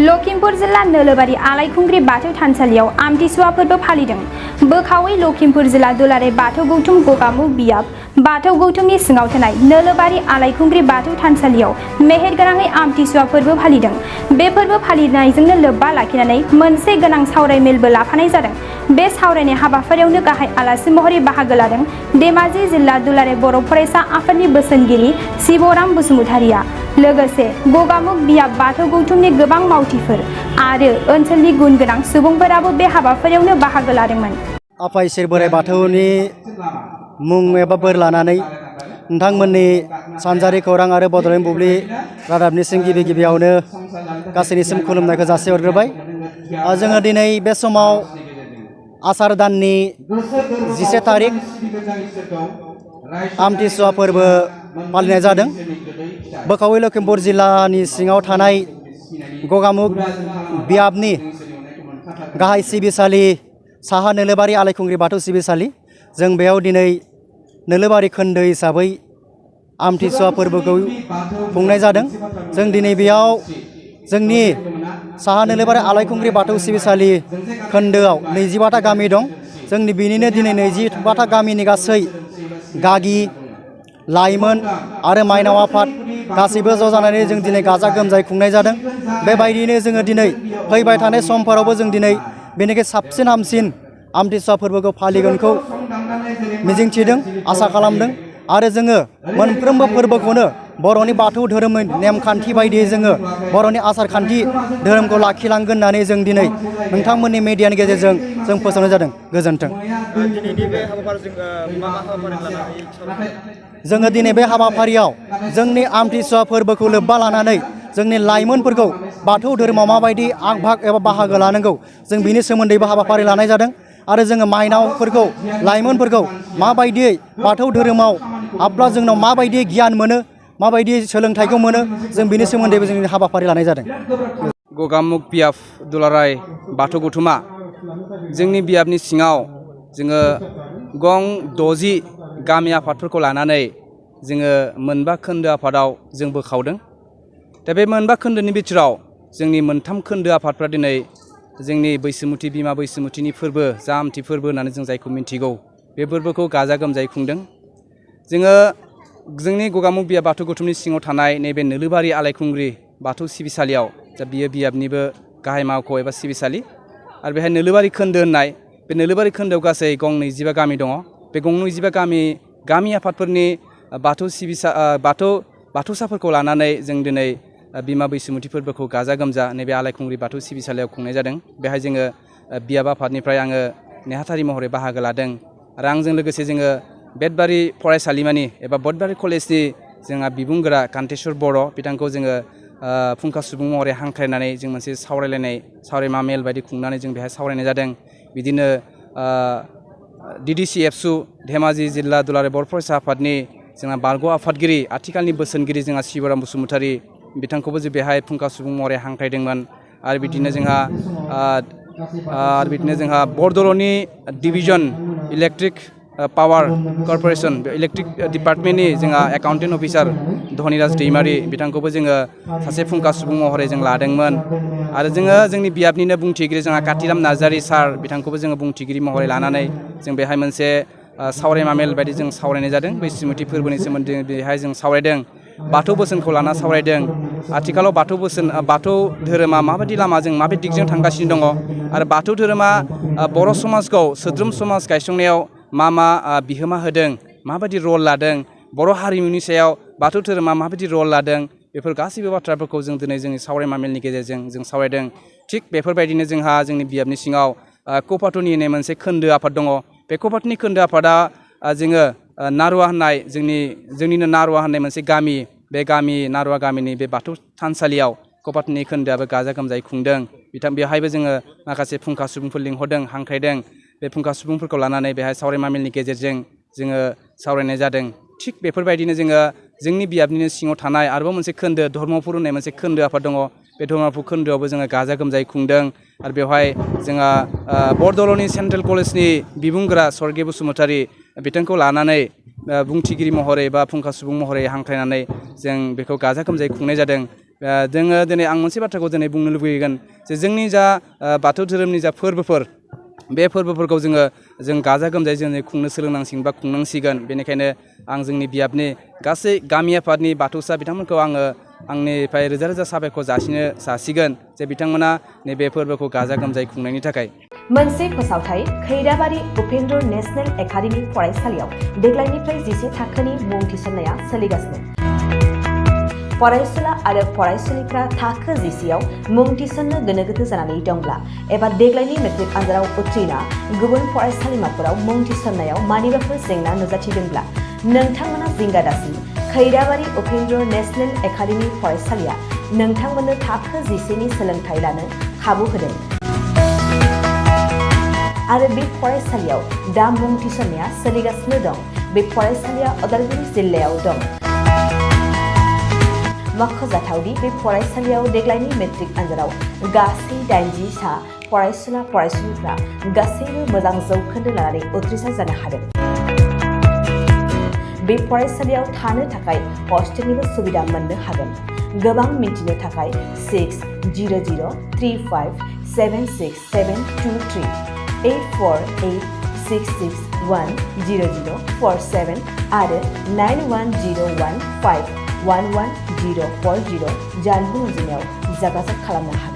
लखिमपुर जिल्ला नोलोबारि आलायखुंग्रि बाथौ थानसालियाव आमथिसुवा फोरबो फालिदों। बोखावै लखिमपुर जिल्ला दुलाराय बाथौ गौथुम गगामुख बियाब बाथौ गौथुमनि सिङाव थानाय नोलोबारि आलायखुंग्रि बाथौ थानसालियाव मेहेरगोनाङै आमथिसुवा फोरबो फालिदों। बे फोरबो फालिनायजोंनो लोब्बा लाखिनानै मोनसे गोनां सावरायमेलबो लाफानाय जादों। बे सावरायनाय हाबाफारियावनो गाहाय आलासि महरै बाहागो लादों धेमाजि जिल्ला दुलाराय बर' फरायसा आफादनि बोसोनगिरि शिवराम बसुमतारिया। लोगोसे गगामुख बियाब बाथौ गौथुमनि गोबां मावथिफोर आरो ओनसोलनि गुन गोनां सुबुंफोराबो बे हाबाफारियावनो बाहागो लादोंमोन। आफा इसोर बोराइ बाथौनि मुं एबा बोर लानानै नोंथांमोननि सानजारि खौरां आरो बड'लेण्ड बुब्लि रादाबनिसिम गिबि गिबियावनो गासैनिसिम खुलुमनायखौ जासिहरग्रोबाय। जोङो दिनै बे समाव आसार दाननि 10 थारिख आमथिसुवा फोरबो फालिनाय जादों। बोखावै लखिमपुर जिल्लानि सिङाव थानाय गगामुख बियाबनि गाहाय सिबिसालि साहा नोलोबारि आलायखुंग्रि बाथौ सिबिसालि, जों बेयाव दिनै नोलोबारि खोन्दो हिसाबै आमथिसुवा फोरबोखौ खुंनाय जादों। जों दिनै बेयाव जोंनि साहा नोलोबारि आलायखुंग्रि बाथौ सिबिसालि खोन्दोआव 25टा गामि दं। जोंनि बिनिनो दिनै 25टा गामिनि गासै गागि, लाइमोन आरो माइनाव आफाद गासैबो ज' जानानै जों दिनै गाजा गोमजायै खुंनाय जादों। बेबायदियैनो जोङो दिनै फैबाय थानाय समफोरावबो जों दिनै बेनिख्रुइ साबसिन हामसिन आमथिसुवा फोरबोखौ फालिगोनखौ मिजिंथिदों, आसा खालामदों। आरो जोङो मोनफ्रोमबो फोरबोखौनो बर'नि बाथौ धोरोमनि नेमखान्थि बायदियै जोङो बर'नि आसार खान्थि धोरोमखौ लाखिलांगोन होननानै जों दिनै नोंथांमोननि मिडियानि गेजेरजों जों फोसावनाय जादों। गोजोन्थों। जोङो दिनै बे हाबाफारियाव जोंनि आमथिसुवा फोरबोखौ लोब्बा लानानै जोंनि लाइमोनफोरखौ बाथौ धोरोमाव माबायदि आग भाग एबा बाहागो लानांगौ जों बिनि सोमोन्दैबो हाबाफारि लानाय जादों। आरो जोङो माइनावफोरखौ, लाइमोनफोरखौ माबायदियै बाथौ धोरोमाव हाबब्ला जोंनाव माबायदि गियान मोनो, माबायदि सोलोंथाइखौ मोनो, जों बिनि सोमोन्दैबो जोंनि हाबाफारि लानाय जादों। गगामुख बियाब दुलाराय बाथौ गौथुमा जोंनि बियाबनि सिङाव जोङो गं 60 गामि आफादफोरखौ लानानै जोङो मोनबा खोन्दो आफादाव जों बोखावदों। दा बे मोनबा खोन्दोनि बिथोराव जोंनि मोनथाम खोन्दो आफादफ्रा दिनै जोंनि बैसोमुथि बिमा बैसोमुथिनि फोरबो, जा आमथि फोरबो होननानै जों जायखौ मिन्थिगौ, बे फोरबोखौ गाजा गोमजायै खुंदों। जोङो जोंनि गगामुख बियाब बाथौ गौथुमनि सिङाव थानाय नैबे नोलोबारि आलायखुंग्रि बाथौ सिबिसालियाव, जा बियो बियाबनिबो गाहाय मावख' एबा सिबिसालि, आरो बेहाय नोलोबारि खोन्दो होननाय, बे नोलोबारि खोन्दोआव गासै गं 25 गामि दङ। बे गं 25 गामि आफादफोरनि बाथौसाफोरखौ लानानै जों दिनै बिमा बैसोमुथि फोरबोखौ गाजा गोमजा नैबे आलायखुंग्रि बाथौ सिबिसालियाव खुंनाय जादों। बेहाय जोङो बियाब आफादनिफ्राय आङो नेहाथारि महरै बाहागो लादों। आरो आंजों लोगोसे जोङो बेटबारि फरायसालिमानि एबा बेटबारि कलेजनि जोंहा बिबुंगोरा कान्तेस्वर बर' बिथांखौ जोङो फुंखा सुबुं महरै हांख्रायनानै जों मोनसे सावरायमा मेल बायदि खुंनानै जों बेहाय सावरायनाय जादों। बिदिनो DDC एबसु धेमाजि जिल्ला दुलाराय बर' फरायसा आफादनि जोंहा बारग' आफादगिरि, आथिखालनि बोसोनगिरि जोंहा शिवराम बसुमतारि, बिथांखौबो जों बेहाय फुंखा सुबुं महरै हांख्रायदोंमोन। आरो बिदिनो जोंहा बरदल'नि division electric power corporation, electric डिपार्टमेन्टनि जोंहा एकाउन्टेन्ट अफिसार धनिराज दैमारि, बिथांखौबो जोङो सासे फुंखा सुबुं महरै जों लादोंमोन। आरो जोङो जोंनि बियाबनिनो बुंथिगिरि जोंहा कातिराम नार्जारि सार, बिथांखौबो जोङो बुंथिगिरि महरै लानानै जों बेहाय मोनसे सावरायमा मेल बायदि जों सावरायनाय जादों। बैसोमुथि फोरबोनि सोमोन्दै बेहाय जों सावरायदों। बाथौ बोसोनखौ लाना सावरायदों। आथिखालाव बाथौ धोरोमा माबायदि लामाजों माबायदि दिगजों थांगासिनो दङ, आरो बाथौ धोरोमा बर' समाजखौ सोद्रोम समाज गायसंनायाव मा बिहोमा होदों, माबायदि रल लादों, बर' हारिमुनि सायाव बाथौ धोरोमा माबायदि रल लादों, बेफोर गासैबो बाथ्राफोरखौ जों दिनै जोंनि सावरायमा मेलनि गेजेरजों जों सावरायदों। थिग बेफोरबायदिनो जोंहा जोंनि बियाबनि सिङाव कपाथुनि होननाय मोनसे खोन्दो आफाद दङ। बे कपाथुनि खोन्दो आफादा जोङो नारुवा होननाय जोंनिनो नारुवा होननाय मोनसे गामि, बे नारुवा गामिनि बे बाथौ थानसालियाव कपाथुनि खोन्दोआबो गाजा गोमजायै खुंदों। बेवहायबो जोङो माखासे फुंखा सुबुंफोर लिंहरदों, हांख्रायदों। बे फुंखा सुबुंफोरखौ लानानै बेहाय सावरायमा मेलनि गेजेरजों जोङो सावरायनाय जादों। थिग बेफोरबायदिनो जोङो जोंनि बियाबनिनो सिङाव थानाय आरोबाव मोनसे खोन्दो धर्मपुर होननाय मोनसे खोन्दो आफाद दङ। बे धर्मपुर खोन्दोआवबो जोङो गाजा गोमजायै खुंदों। आरो बेवहाय जोंहा बरदल'नि सेन्ट्रेल कलेजनि बिबुंगोरा स्वर्गीय बसुमतारि, बिथांखौ लानानै बुंथिगिरि महरै बा फुंखा सुबुं महरै हांख्रायनानै जों बेखौ गाजा गोमजायै खुंनाय जादों। जोङो दिनै आं मोनसे बाथ्राखौ दिनै बुंनो लुबैगोन जे जोंनि जा बाथौ धोरोमनि जा फोरबोफोर बे फोरबोफोरखौ जों गाजा गोमजायै जों खुंनो सोलोंनांसिगोन बा खुंनांसिगोन बेनिखायनो आं जोंनि बियाबनि गासै गामि आफादनि बाथौसा बिथांमोनखौ आङो आंनिफ्राय रोजा रोजा साबायखर जासिगोन जे बिथांमोना नैबे फोरबोखौ गाजा गोमजायै खुंनायनि थाखाय मोनसे फोसावथाय खैराबारि उपेन्द्र नेशनेल एकाडेमि फरायसालियाव देग्लायनिफ्राय 10 थाखोनि मुं थिसननाया सोलिगासिनो फरायसुला आरो फरायसुलिफ्रा थाखो 10आव मुं थिसननो गोनो गोथो जानानै दंब्ला एबा देग्लायनि मेट्रिक आनजादाव उथ्रिना गुबुन फरायसालिमाफोराव मुं थिसननायाव मानिबाफोर जेंना नुजाथिदोंब्ला नोंथांमोना जिंगा दासि खैराबारि उपेन्द्र नेशनेल एकाडेमि फरायसालिया नोंथांमोननो थाखो 10नि सोलोंथाइ लानो खाबु होदों आरो बे फरायसालियाव दा मुं थिसननाया सोलिगासिनो दं बे फरायसालिया उदालगुरि जिल्लायाव दं मख'जाथावदि बे फरायसालियाव देग्लायनि मेट्रिक आनजादाव गासै 80 सा फरायसुला फरायसुलिफ्रा गासैबो मोजां जौखोन्दो लानानै उथ्रिसार जानो हादों बे फरायसालियाव थानो थाखाय हस्टेलनिबो सुबिदा मोननो हागोन गोबां मिन्थिनो थाखाय 6003576723 8486610047 आरो 9101511040 जानबुं अनजिमायाव जगाजग खालामनो हागोन